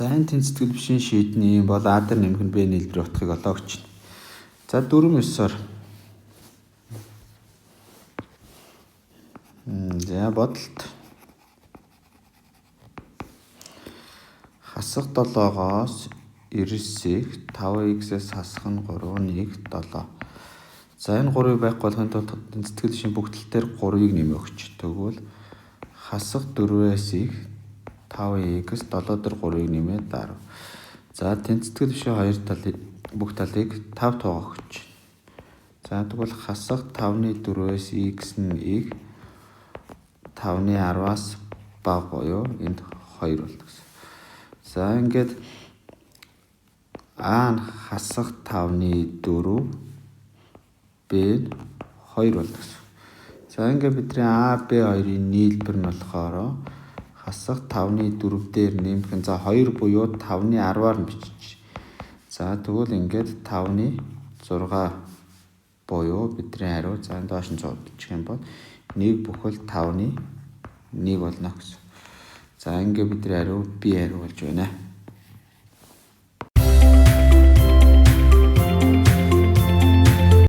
За энэ тэнцэтгэл бишийн шийдний бол А дээр нэмэх нь Б нийлбэр утгыг олоо гэж байна. За 4-9-оор. За бодолт. Хасах 7-оос 9-ийг 5x-ээс хасах нь 3-1 7. За энэ 3-ыг байхгүй болохын тулд тэнцэтгэл бишийн бүх тал дээр 3-ыг нэмэх гэж. Тэгвэл хасах 4-ээс 5x 7 дээр 3-ыг нэмээд 10. За тэнцэтгэл бишийн хоёр талыг бүх талыг 5 тоогох гэж. За тэгвэл хасах 5-ны 4-ээс x нь 5-ны 10-аас бага буюу энд 2 болдог. За ингээд А нь хасах 5-ны 4, Б нь 2 болдог. За ингээд бидний А, Б хоёрын нийлбэр нь болохоор хасах 5-ны 4 дээр нэмэх нь за 2 буюу 5-ны 10-аар нь бичиж. За тэгвэл ингээд 5-ны 6 буюу бидний хариу за энэ доош нь 100 бичих юм бол 1 бүхэл 5-ны 1 болно гэсэн. За ингээд бидний хариу B хариу болж байна.